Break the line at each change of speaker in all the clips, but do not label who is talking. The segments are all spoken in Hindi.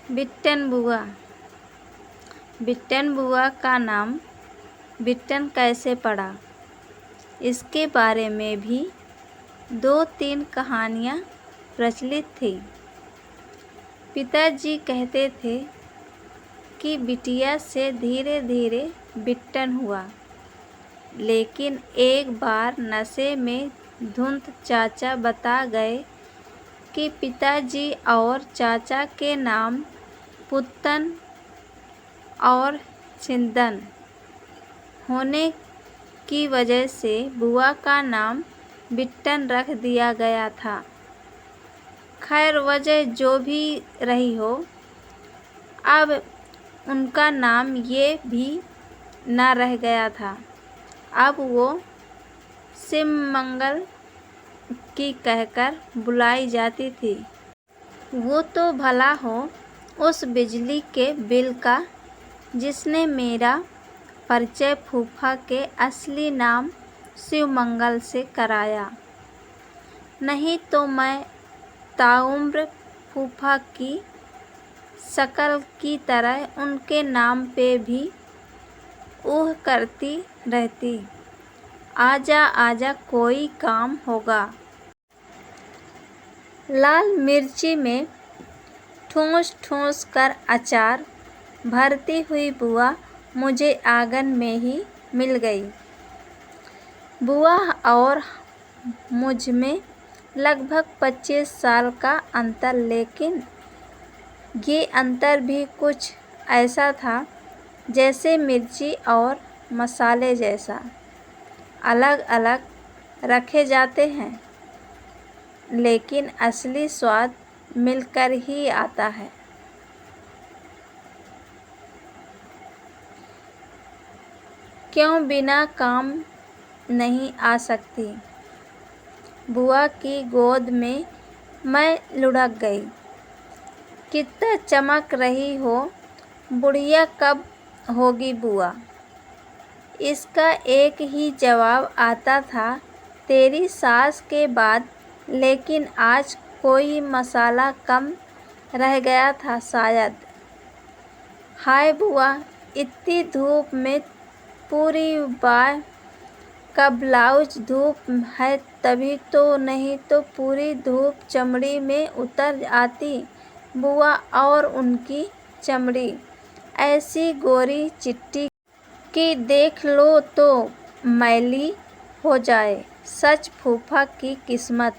बिट्टन बुआ। बिट्टन बुआ का नाम बिट्टन कैसे पड़ा, इसके बारे में भी 2-3 कहानियाँ प्रचलित थी। पिताजी कहते थे कि बिटिया से धीरे धीरे बिट्टन हुआ, लेकिन एक बार नशे में धुत चाचा बता गए कि पिताजी और चाचा के नाम पुत्तन और छिंदन होने की वजह से बुआ का नाम बिट्टन रख दिया गया था। खैर, वजह जो भी रही हो, अब उनका नाम ये भी न रह गया था। अब वो सिमंगल की कहकर बुलाई जाती थी। वो तो भला हो उस बिजली के बिल का जिसने मेरा परिचय फूफा के असली नाम शिवमंगल से कराया, नहीं तो मैं ताउम्र फूफा की शक्ल की तरह उनके नाम पे भी ऊह करती रहती, आजा आजा कोई काम होगा। लाल मिर्ची में ठूस ठूस कर अचार भरती हुई बुआ मुझे आंगन में ही मिल गई। बुआ और मुझ में लगभग 25 साल का अंतर, लेकिन ये अंतर भी कुछ ऐसा था जैसे मिर्ची और मसाले जैसा अलग अलग रखे जाते हैं, लेकिन असली स्वाद मिलकर ही आता है। क्यों बिना काम नहीं आ सकती? बुआ की गोद में मैं लुढ़क गई। कितना चमक रही हो, बुढ़िया कब होगी बुआ? इसका एक ही जवाब आता था, तेरी सास के बाद। लेकिन आज कोई मसाला कम रह गया था शायद। हाय बुआ, इतनी धूप में पूरी बाह का ब्लाउज धूप है तभी तो, नहीं तो पूरी धूप चमड़ी में उतर आती बुआ, और उनकी चमड़ी ऐसी गोरी चिट्टी कि देख लो तो मैली हो जाए। सच फूफा की किस्मत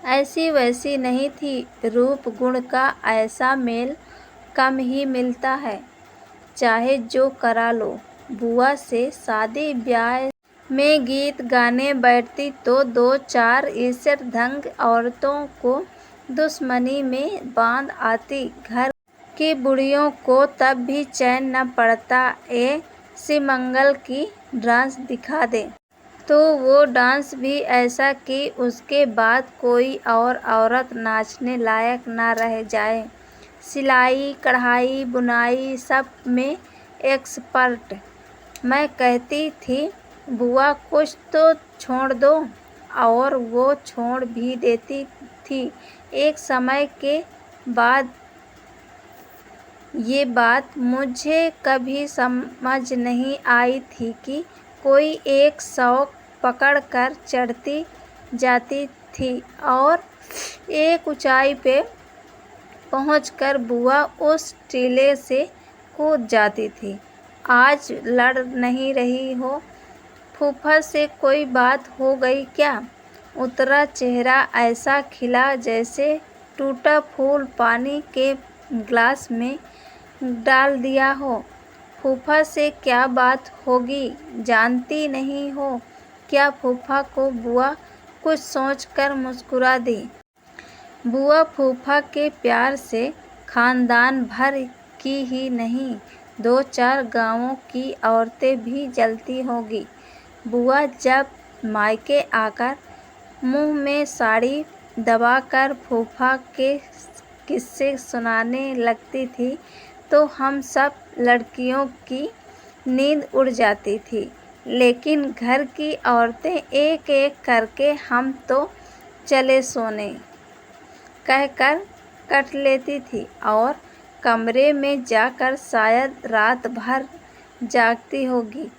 ऐसी वैसी नहीं थी। रूप गुण का ऐसा मेल कम ही मिलता है, चाहे जो करा लो। बुआ से शादी ब्याह में गीत गाने बैठती तो 2-4 ईर्ष्याढंग औरतों को दुश्मनी में बांध आती। घर की बुढ़ियों को तब भी चैन न पड़ता, ये शिवमंगल की डांस दिखा दे तो वो डांस भी ऐसा कि उसके बाद कोई और औरत नाचने लायक ना रह जाए। सिलाई कढ़ाई बुनाई सब में एक्सपर्ट। मैं कहती थी बुआ कुछ तो छोड़ दो, और वो छोड़ भी देती थी। एक समय के बाद ये बात मुझे कभी समझ नहीं आई थी कि कोई एक शौक पकड़ कर चढ़ती जाती थी और एक ऊंचाई पे पहुंचकर बुआ उस टीले से कूद जाती थी। आज लड़ नहीं रही हो? फूफा से कोई बात हो गई क्या? उतरा चेहरा ऐसा खिला जैसे टूटा फूल पानी के ग्लास में डाल दिया हो। फूफा से क्या बात होगी, जानती नहीं हो क्या? फूफा को बुआ कुछ सोचकर मुस्कुरा दी। बुआ फूफा के प्यार से खानदान भर की ही नहीं, 2-4 गांवों की औरतें भी जलती होंगी। बुआ जब मायके आकर मुंह में साड़ी दबाकर फूफा के किस्से सुनाने लगती थी तो हम सब लड़कियों की नींद उड़ जाती थी, लेकिन घर की औरतें एक-एक करके हम तो चले सोने कहकर कट लेती थी और कमरे में जाकर शायद रात भर जागती होगी।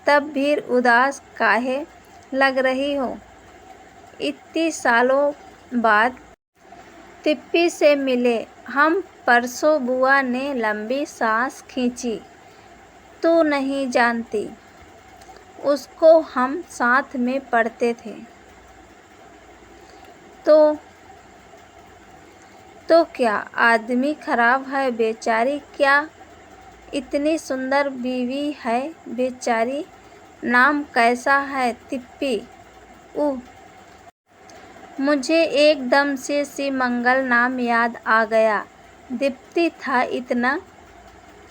तब भी उदास काहे लग रही हो? इतने सालों बाद तिप्पी से मिले हम परसों। बुआ ने लंबी सांस खींची। तू नहीं जानती, उसको हम साथ में पढ़ते थे। तो क्या आदमी खराब है बेचारी? क्या इतनी सुंदर बीवी है बेचारी? नाम कैसा है? तिप्पी। मुझे एकदम से श्रीमंगल नाम याद आ गया। दीप्ति था, इतना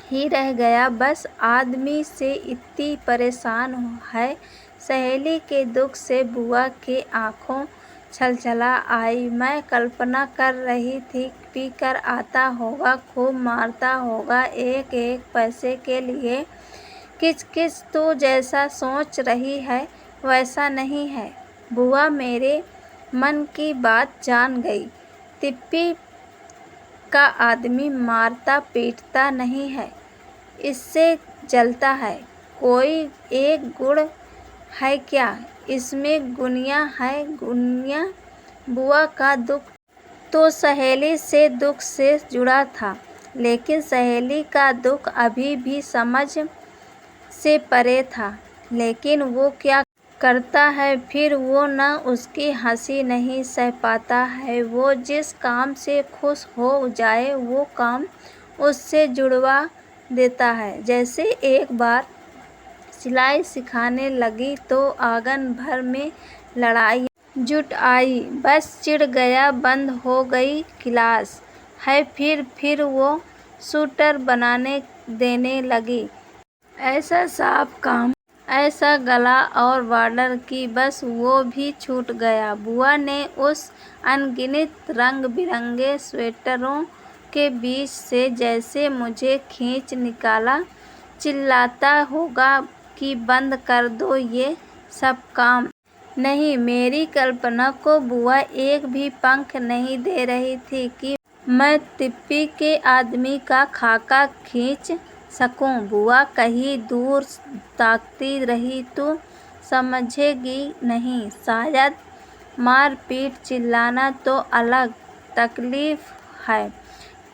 ही रह गया बस। आदमी से इतनी परेशान है। सहेली के दुख से बुआ की आंखों छलछला आई। मैं कल्पना कर रही थी, पीकर आता होगा, खूब मारता होगा एक एक पैसे के लिए। किच तू जैसा सोच रही है वैसा नहीं है। बुआ मेरे मन की बात जान गई। तिप्पी का आदमी मारता पीटता नहीं है, इससे जलता है। कोई एक गुण है क्या इसमें? गुनिया है गुनिया। बुआ का दुख तो सहेली से दुख से जुड़ा था, लेकिन सहेली का दुख अभी भी समझ से परे था। लेकिन वो क्या करता है फिर? वो न उसकी हंसी नहीं सह पाता है। वो जिस काम से खुश हो जाए वो काम उससे जुड़वा देता है। जैसे एक बार सिलाई सिखाने लगी तो आंगन भर में लड़ाई जुट आई। बस चिढ़ गया, बंद हो गई क्लास है। फिर वो शूटर बनाने देने लगी। ऐसा साफ काम, ऐसा गला और बॉर्डर की बस वो भी छूट गया। बुआ ने उस अनगिनत रंग बिरंगे स्वेटरों के बीच से जैसे मुझे खींच निकाला। चिल्लाता होगा कि बंद कर दो ये सब काम। नहीं, मेरी कल्पना को बुआ एक भी पंख नहीं दे रही थी कि मैं तिप्पी के आदमी का खाका खींच सकूं। बुआ कहीं दूर ताकती रही। तू समझेगी नहीं, शायद मार पीट चिल्लाना तो अलग तकलीफ है,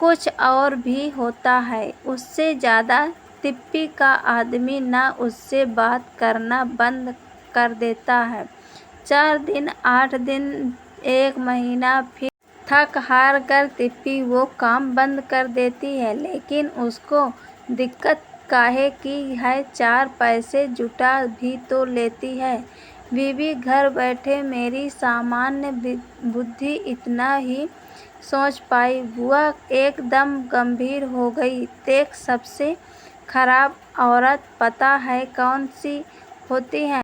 कुछ और भी होता है उससे ज़्यादा। तिप्पी का आदमी ना उससे बात करना बंद कर देता है। 4 दिन, 8 दिन, 1 महीना, फिर थक हार कर तिप्पी वो काम बंद कर देती है। लेकिन उसको दिक्कत काहे की है? 4 पैसे जुटा भी तो लेती है बीवी घर बैठे। मेरी सामान्य बुद्धि इतना ही सोच पाई। बुआ एकदम गंभीर हो गई। देख, सबसे खराब औरत पता है कौन सी होती है?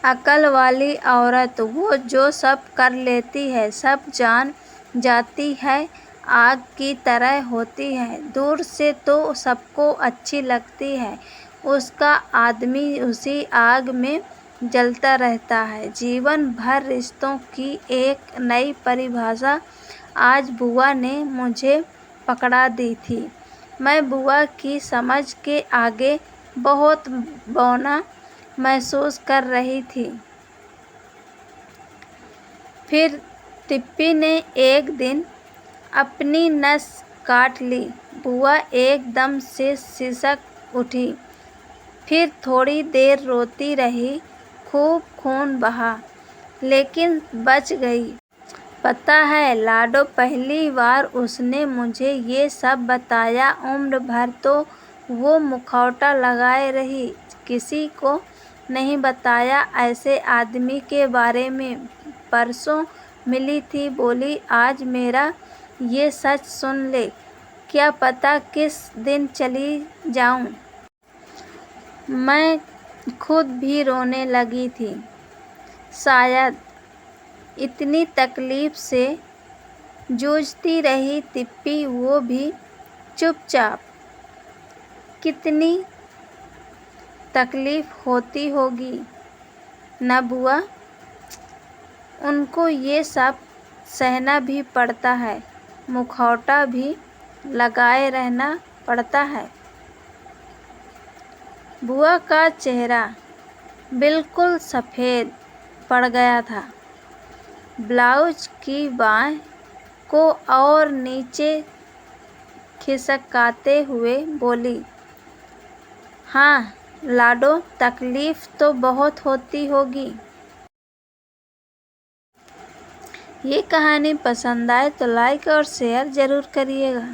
अकल वाली औरत। वो जो सब कर लेती है, सब जान जाती है, आग की तरह होती है। दूर से तो सबको अच्छी लगती है। उसका आदमी उसी आग में जलता रहता है। जीवन भर रिश्तों की एक नई परिभाषा आज बुआ ने मुझे पकड़ा दी थी। मैं बुआ की समझ के आगे बहुत बौना महसूस कर रही थी। फिर तिप्पी ने एक दिन अपनी नस काट ली। बुआ एकदम से सिसक उठी। फिर थोड़ी देर रोती रही। खूब खून बहा, लेकिन बच गई। पता है लाडो, पहली बार उसने मुझे ये सब बताया। उम्र भर तो वो मुखौटा लगाए रही, किसी को नहीं बताया ऐसे आदमी के बारे में। परसों मिली थी, बोली आज मेरा ये सच सुन ले, क्या पता किस दिन चली जाऊं। मैं खुद भी रोने लगी थी। शायद इतनी तकलीफ से जूझती रही तिप्पी, वो भी चुपचाप। कितनी तकलीफ होती होगी न बुआ? उनको ये सब सहना भी पड़ता है। मुखौटा भी लगाए रहना पड़ता है। बुआ का चेहरा बिल्कुल सफ़ेद पड़ गया था। ब्लाउज की बाँह को और नीचे खिसकाते हुए बोली, हाँ लाडो, तकलीफ़ तो बहुत होती होगी। ये कहानी पसंद आए तो लाइक और शेयर ज़रूर करिएगा।